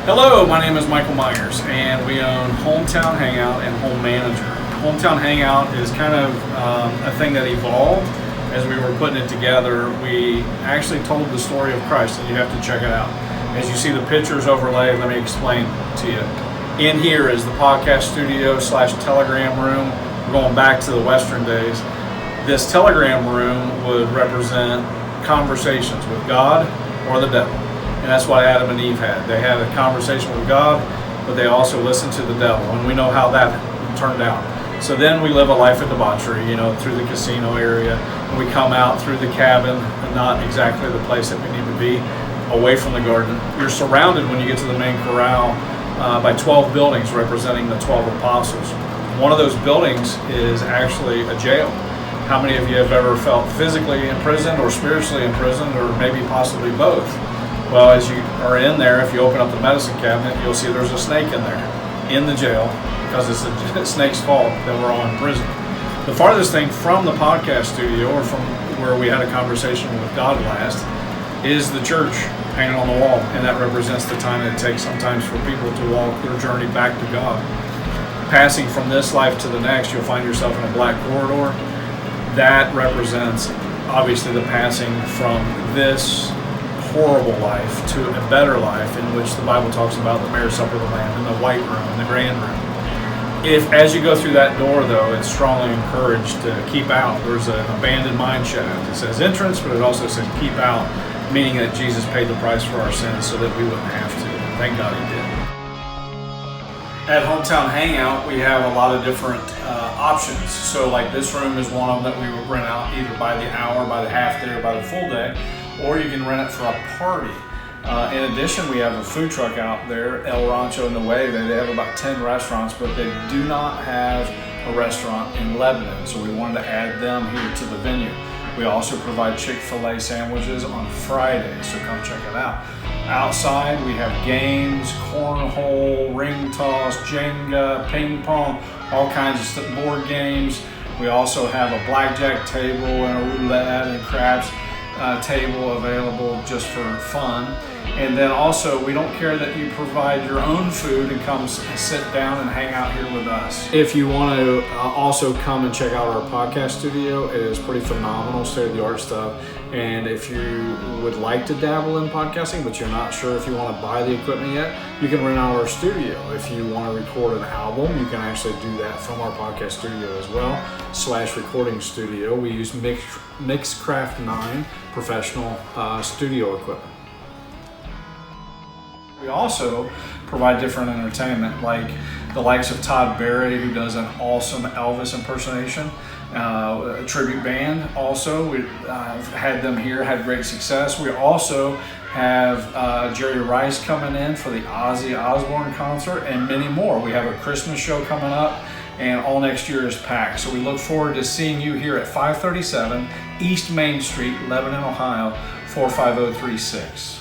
Hello, my name is Michael Myers, and we own Hometown Hangout and Home Manager. Hometown Hangout is kind of a thing that evolved as we were putting it together. We actually told the story of Christ, and you have to check it out. As you see the pictures overlaid, let me explain to you. In here is the podcast studio / telegram room. We're going back to the Western days. This telegram room would represent conversations with God or the devil. And that's what Adam and Eve had. They had a conversation with God, but they also listened to the devil. And we know how that turned out. So then we live a life of debauchery, through the casino area. And we come out through the cabin, and not exactly the place that we need to be, away from the garden. You're surrounded when you get to the main corral by 12 buildings representing the 12 apostles. One of those buildings is actually a jail. How many of you have ever felt physically imprisoned or spiritually imprisoned, or maybe possibly both? Well, as you are in there, if you open up the medicine cabinet, you'll see there's a snake in there, in the jail, because it's the snake's fault that we're all in prison. The farthest thing from the podcast studio, or from where we had a conversation with God last, is the church painted on the wall, and that represents the time it takes sometimes for people to walk their journey back to God. Passing from this life to the next, you'll find yourself in a black corridor. That represents, obviously, the passing from this horrible life to a better life, in which the Bible talks about the marriage supper of the Lamb, and the white room, and the grand room. If, as you go through that door, though, it's strongly encouraged to keep out. There's an abandoned mine shaft. It says entrance, but it also says keep out, meaning that Jesus paid the price for our sins so that we wouldn't have to. Thank God He did. At Hometown Hangout, we have a lot of different options. So like this room is one of them that we would rent out either by the hour, by the half day, or by the full day, or you can rent it for a party. In addition, we have a food truck out there, El Rancho in the Way. They have about 10 restaurants, but they do not have a restaurant in Lebanon, so we wanted to add them here to the venue. We also provide Chick-fil-A sandwiches on Fridays, so come check it out. Outside, we have games, cornhole, ring toss, Jenga, ping pong, all kinds of board games. We also have a blackjack table and a roulette and craps table available just for fun. And then also, we don't care that you provide your own food and come sit down and hang out here with us. If you want to also come and check out our podcast studio, it is pretty phenomenal, state-of-the-art stuff. And if you would like to dabble in podcasting, but you're not sure if you want to buy the equipment yet, you can rent out our studio. If you want to record an album, you can actually do that from our podcast studio as well, / recording studio. We use Mixcraft 9 professional studio equipment. We also provide different entertainment, like the likes of Todd Barry, who does an awesome Elvis impersonation, a tribute band. Also, we had them here, had great success. We also have Jerry Rice coming in for the Ozzy Osbourne concert, and many more. We have a Christmas show coming up, and all next year is packed. So we look forward to seeing you here at 537 East Main Street, Lebanon, Ohio, 45036.